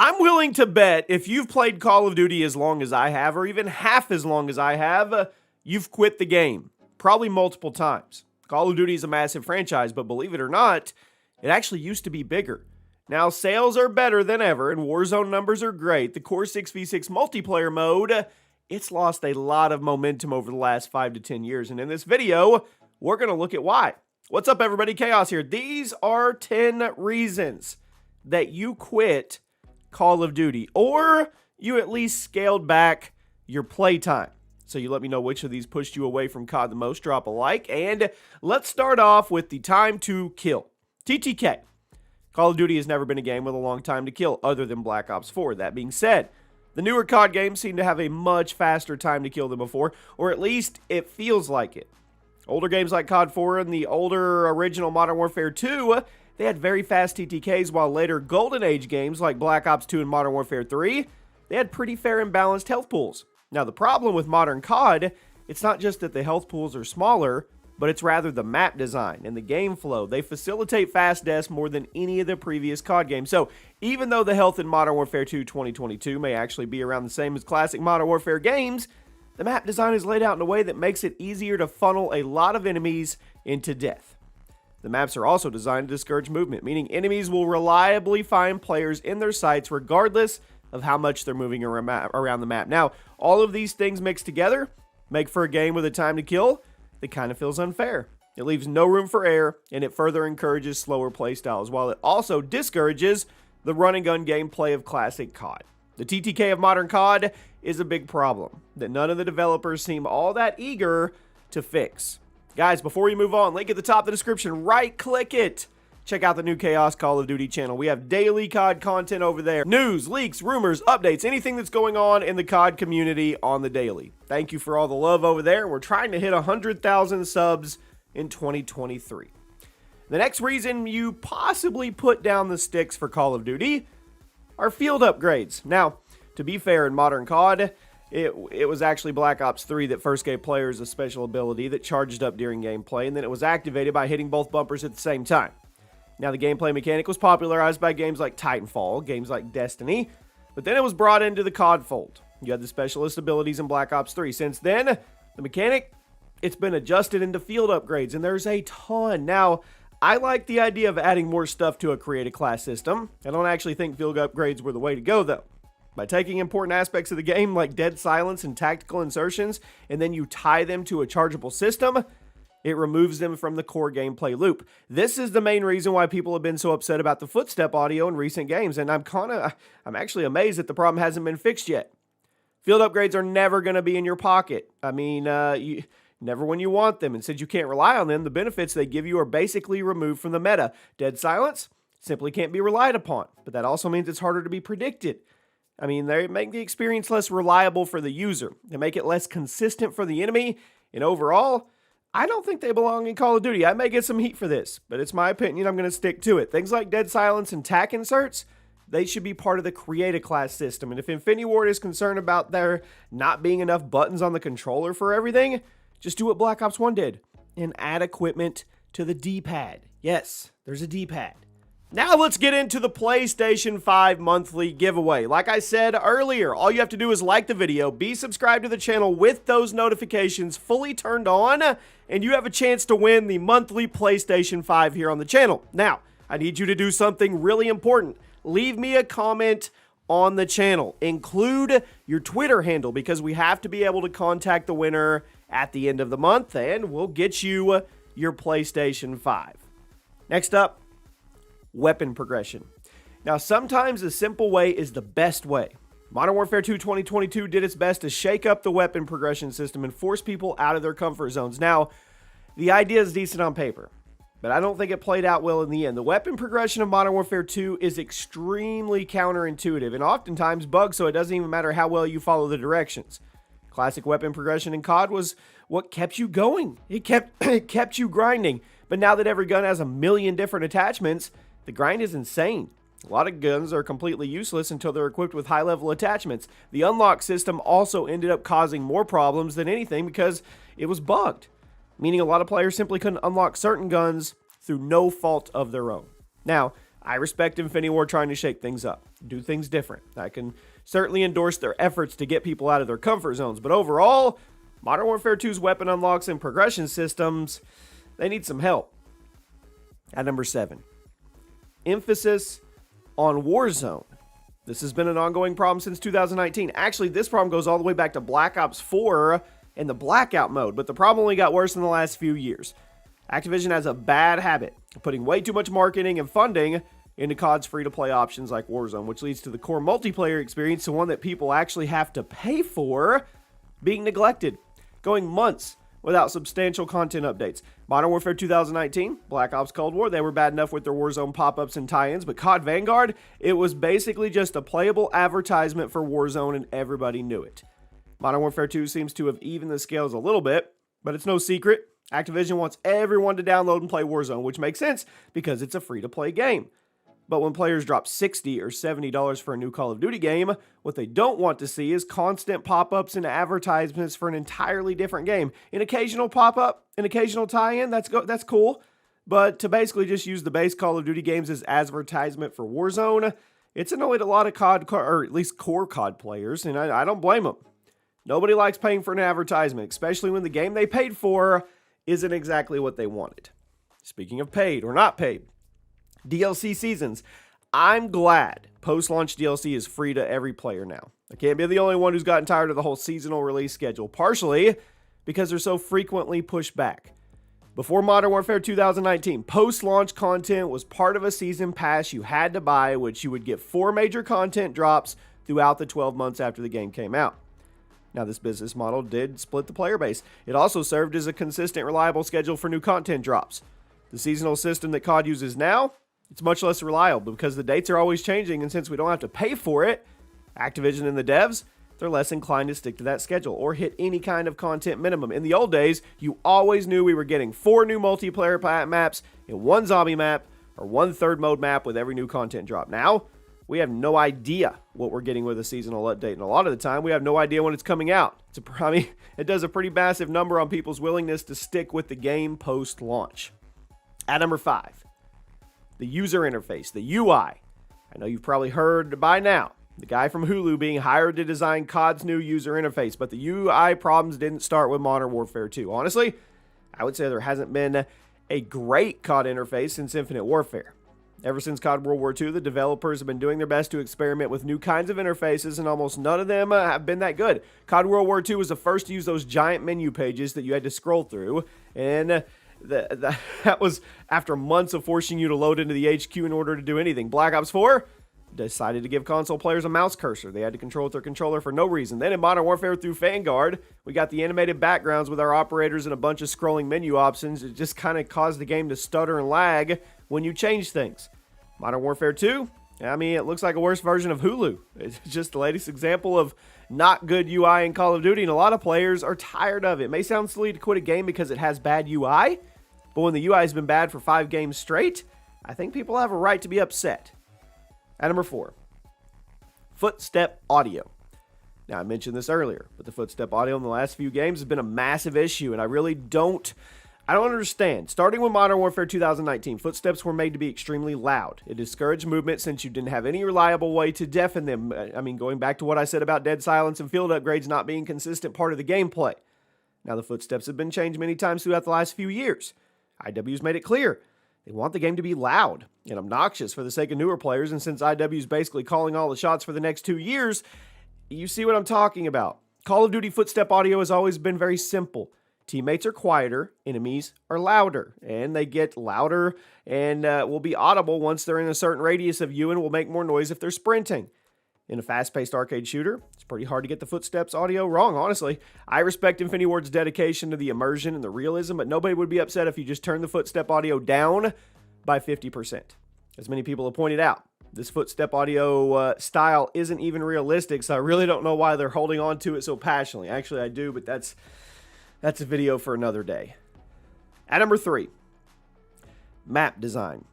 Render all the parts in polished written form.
I'm willing to bet if you've played Call of Duty as long as I have, or even half as long as I have, you've quit the game. Probably multiple times. Call of Duty is a massive franchise, but believe it or not, it actually used to be bigger. Now, sales are better than ever, and Warzone numbers are great. The core 6v6 multiplayer mode, it's lost a lot of momentum over the last 5 to 10 years, and in this video, we're going to look at why. What's up, everybody? Chaos here. These are 10 reasons that you quit Call of Duty, or you at least scaled back your playtime. So you let me know which of these pushed you away from COD the most. Drop a like, and let's start off with the time to kill. TTK. Call of Duty has never been a game with a long time to kill, other than Black Ops 4. That being said, the newer COD games seem to have a much faster time to kill than before, or at least it feels like it. Older games like COD 4 and the older original Modern Warfare 2, they had very fast TTKs, while later Golden Age games like Black Ops 2 and Modern Warfare 3, they had pretty fair and balanced health pools. Now, the problem with modern COD, it's not just that the health pools are smaller, but it's rather the map design and the game flow. They facilitate fast deaths more than any of the previous COD games. So, even though the health in Modern Warfare 2 2022 may actually be around the same as classic Modern Warfare games, the map design is laid out in a way that makes it easier to funnel a lot of enemies into death. The maps are also designed to discourage movement, meaning enemies will reliably find players in their sights regardless of how much they're moving around the map. Now, all of these things mixed together make for a game with a time to kill that kind of feels unfair. It leaves no room for error, and it further encourages slower playstyles, while it also discourages the run and gun gameplay of classic COD. The TTK of modern COD is a big problem that none of the developers seem all that eager to fix. Guys, before you move on, link at the top of the description, right-click it. Check out the new Chaos Call of Duty channel. We have daily COD content over there. News, leaks, rumors, updates, anything that's going on in the COD community on the daily. Thank you for all the love over there. We're trying to hit 100,000 subs in 2023. The next reason you possibly put down the sticks for Call of Duty are field upgrades. Now, to be fair, in modern COD, it was actually Black Ops 3 that first gave players a special ability that charged up during gameplay, and then it was activated by hitting both bumpers at the same time. Now, the gameplay mechanic was popularized by games like Titanfall, games like Destiny, but then it was brought into the COD fold. You had the specialist abilities in Black Ops 3. Since then, the mechanic, it's been adjusted into field upgrades, and there's a ton. Now, I like the idea of adding more stuff to a creative class system. I don't actually think field upgrades were the way to go, though. By taking important aspects of the game like dead silence and tactical insertions, and then you tie them to a chargeable system, it removes them from the core gameplay loop. This is the main reason why people have been so upset about the footstep audio in recent games, and I'm actually amazed that the problem hasn't been fixed yet. Field upgrades are never going to be in your pocket. I mean, never when you want them, and since you can't rely on them, the benefits they give you are basically removed from the meta. Dead silence simply can't be relied upon, but that also means it's harder to be predicted. I mean, they make the experience less reliable for the user. They make it less consistent for the enemy, and overall, I don't think they belong in Call of Duty. I may get some heat for this, but it's my opinion. I'm going to stick to it. Things like dead silence and tac inserts, they should be part of the creative class system. And if Infinity Ward is concerned about there not being enough buttons on the controller for everything, just do what Black Ops 1 did and add equipment to the D-pad. Yes, there's a D-pad. Now let's get into the PlayStation 5 monthly giveaway. Like I said earlier, all you have to do is like the video, be subscribed to the channel with those notifications fully turned on, and you have a chance to win the monthly PlayStation 5 here on the channel. Now, I need you to do something really important. Leave me a comment on the channel. Include your Twitter handle, because we have to be able to contact the winner at the end of the month, and we'll get you your PlayStation 5. Next up, weapon progression. Now, sometimes a simple way is the best way. Modern Warfare 2 2022 did its best to shake up the weapon progression system and force people out of their comfort zones. Now, the idea is decent on paper, but I don't think it played out well in the end. The weapon progression of Modern Warfare 2 is extremely counterintuitive and oftentimes bugged, so it doesn't even matter how well you follow the directions. Classic weapon progression in COD was what kept you going. It kept you grinding. But now that every gun has a million different attachments, the grind is insane. A lot of guns are completely useless until they're equipped with high-level attachments. The unlock system also ended up causing more problems than anything because it was bugged, meaning a lot of players simply couldn't unlock certain guns through no fault of their own. Now, I respect Infinity Ward trying to shake things up, do things different. I can certainly endorse their efforts to get people out of their comfort zones, but overall, Modern Warfare 2's weapon unlocks and progression systems, they need some help. At number 7, emphasis on Warzone. This has been an ongoing problem since 2019. Actually, this problem goes all the way back to Black Ops 4 and the Blackout mode, but the problem only got worse in the last few years. Activision has a bad habit of putting way too much marketing and funding into COD's free-to-play options like Warzone, which leads to the core multiplayer experience, the one that people actually have to pay for, being neglected, going months without substantial content updates. Modern Warfare 2019, Black Ops Cold War, they were bad enough with their Warzone pop-ups and tie-ins, but COD Vanguard, it was basically just a playable advertisement for Warzone and everybody knew it. Modern Warfare 2 seems to have evened the scales a little bit, but it's no secret. Activision wants everyone to download and play Warzone, which makes sense because it's a free-to-play game. But when players drop $60 or $70 for a new Call of Duty game, what they don't want to see is constant pop-ups and advertisements for an entirely different game. An occasional pop-up, an occasional tie-in, that's cool. But to basically just use the base Call of Duty games as advertisement for Warzone, it's annoyed a lot of COD, or at least core COD players, and I don't blame them. Nobody likes paying for an advertisement, especially when the game they paid for isn't exactly what they wanted. Speaking of paid or not paid, DLC seasons. I'm glad post-launch DLC is free to every player now. I can't be the only one who's gotten tired of the whole seasonal release schedule, partially because they're so frequently pushed back. Before Modern Warfare 2019, post-launch content was part of a season pass you had to buy, which you would get 4 major content drops throughout the 12 months after the game came out. Now, this business model did split the player base. It also served as a consistent, reliable schedule for new content drops. The seasonal system that COD uses now, it's much less reliable because the dates are always changing, and since we don't have to pay for it, Activision and the devs, they're less inclined to stick to that schedule or hit any kind of content minimum. In the old days, you always knew we were getting 4 new multiplayer maps and 1 zombie map or 1 third mode map with every new content drop. Now, we have no idea what we're getting with a seasonal update, and a lot of the time, we have no idea when it's coming out. It does a pretty massive number on people's willingness to stick with the game post-launch. At number 5, the user interface, the UI. I know you've probably heard by now, the guy from Hulu being hired to design COD's new user interface, but the UI problems didn't start with Modern Warfare 2. Honestly, I would say there hasn't been a great COD interface since Infinite Warfare. Ever since COD World War II, the developers have been doing their best to experiment with new kinds of interfaces, and almost none of them have been that good. COD World War II was the first to use those giant menu pages that you had to scroll through, and that was after months of forcing you to load into the HQ in order to do anything. Black Ops 4 decided to give console players a mouse cursor. They had to control with their controller for no reason. Then in Modern Warfare through Vanguard, we got the animated backgrounds with our operators and a bunch of scrolling menu options. It just kind of caused the game to stutter and lag when you change things. Modern Warfare 2, it looks like a worse version of Hulu. It's just the latest example of not good UI in Call of Duty, and a lot of players are tired of it. It may sound silly to quit a game because it has bad UI, but when the UI has been bad for 5 games straight, I think people have a right to be upset. At number 4, footstep audio. Now, I mentioned this earlier, but the footstep audio in the last few games has been a massive issue, and I really don't understand. Starting with Modern Warfare 2019, footsteps were made to be extremely loud. It discouraged movement since you didn't have any reliable way to deafen them. Going back to what I said about dead silence and field upgrades not being consistent part of the gameplay. Now, the footsteps have been changed many times throughout the last few years. IW's made it clear they want the game to be loud and obnoxious for the sake of newer players, and since IW's basically calling all the shots for the next 2 years, you see what I'm talking about. Call of Duty footstep audio has always been very simple. Teammates are quieter, enemies are louder, and they get louder and will be audible once they're in a certain radius of you and will make more noise if they're sprinting. In a fast-paced arcade shooter, it's pretty hard to get the footsteps audio wrong, honestly. I respect Infinity Ward's dedication to the immersion and the realism, but nobody would be upset if you just turned the footstep audio down by 50%. As many people have pointed out, this footstep audio style isn't even realistic, so I really don't know why they're holding on to it so passionately. Actually, I do, but that's a video for another day. At number 3, map design.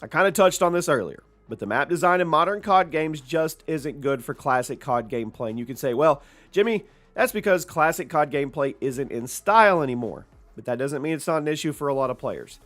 I kind of touched on this earlier, but the map design in modern COD games just isn't good for classic COD gameplay. And you can say, well, Jimmy, that's because classic COD gameplay isn't in style anymore. But that doesn't mean it's not an issue for a lot of players.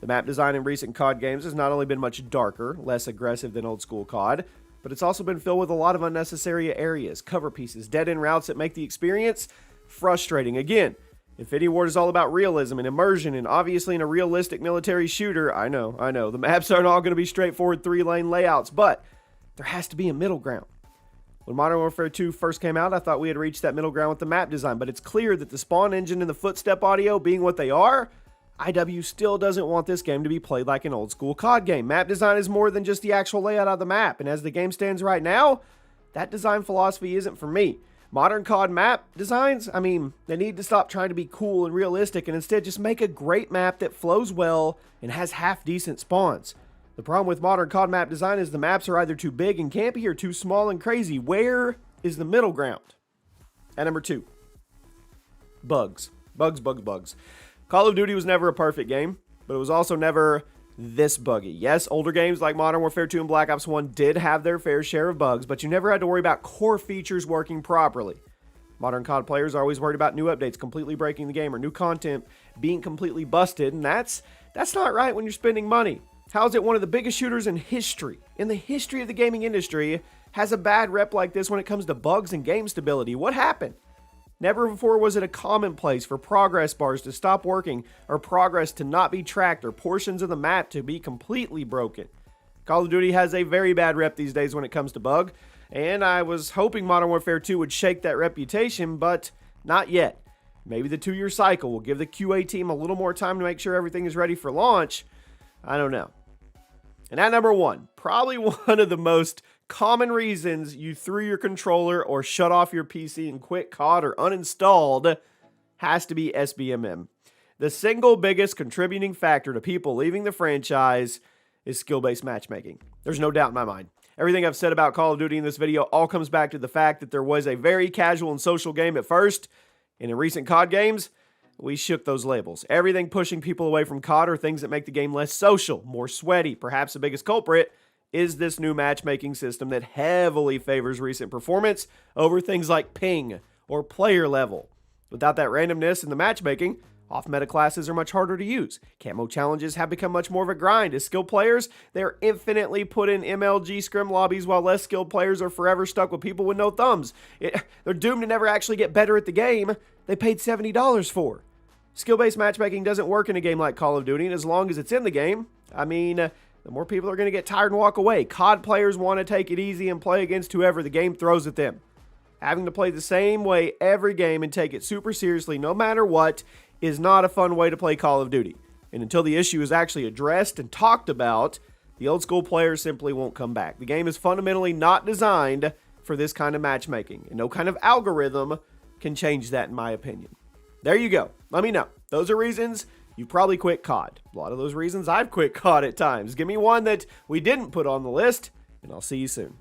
The map design in recent COD games has not only been much darker, less aggressive than old school COD, but it's also been filled with a lot of unnecessary areas, cover pieces, dead-end routes that make the experience frustrating. Again, Infinity Ward is all about realism and immersion, and obviously in a realistic military shooter, I know, the maps aren't all going to be straightforward 3-lane layouts, but there has to be a middle ground. When Modern Warfare 2 first came out, I thought we had reached that middle ground with the map design, but it's clear that the spawn engine and the footstep audio being what they are, IW still doesn't want this game to be played like an old school COD game. Map design is more than just the actual layout of the map, and as the game stands right now, that design philosophy isn't for me. Modern COD map designs, they need to stop trying to be cool and realistic and instead just make a great map that flows well and has half-decent spawns. The problem with modern COD map design is the maps are either too big and campy or too small and crazy. Where is the middle ground? And number 2, bugs. Bugs. Call of Duty was never a perfect game, but it was also never this buggy. Yes, older games like Modern Warfare 2 and Black Ops 1 did have their fair share of bugs, but you never had to worry about core features working properly. Modern COD players are always worried about new updates completely breaking the game or new content being completely busted, and that's not right when you're spending money. How is it one of the biggest shooters in the history of the gaming industry, has a bad rep like this when it comes to bugs and game stability? What happened? Never before was it a commonplace for progress bars to stop working or progress to not be tracked or portions of the map to be completely broken. Call of Duty has a very bad rep these days when it comes to bug, and I was hoping Modern Warfare 2 would shake that reputation, but not yet. Maybe the 2-year cycle will give the QA team a little more time to make sure everything is ready for launch. I don't know. And at number 1, probably one of the most common reasons you threw your controller or shut off your PC and quit COD or uninstalled has to be SBMM. The single biggest contributing factor to people leaving the franchise is skill-based matchmaking. There's no doubt in my mind. Everything I've said about Call of Duty in this video all comes back to the fact that there was a very casual and social game at first, and in recent COD games, we shook those labels. Everything pushing people away from COD are things that make the game less social, more sweaty. Perhaps the biggest culprit is this new matchmaking system that heavily favors recent performance over things like ping or player level. Without that randomness in the matchmaking, off-meta classes are much harder to use. Camo challenges have become much more of a grind. As skilled players, they're infinitely put in MLG scrim lobbies, while less skilled players are forever stuck with people with no thumbs. They're doomed to never actually get better at the game they paid $70 for. Skill-based matchmaking doesn't work in a game like Call of Duty, and as long as it's in the game, the more people are going to get tired and walk away. COD players want to take it easy and play against whoever the game throws at them. Having to play the same way every game and take it super seriously no matter what is not a fun way to play Call of Duty. And until the issue is actually addressed and talked about, the old school players simply won't come back. The game is fundamentally not designed for this kind of matchmaking, and no kind of algorithm can change that in my opinion. There you go. Let me know. Those are reasons you probably quit COD. A lot of those reasons I've quit COD at times. Give me one that we didn't put on the list, and I'll see you soon.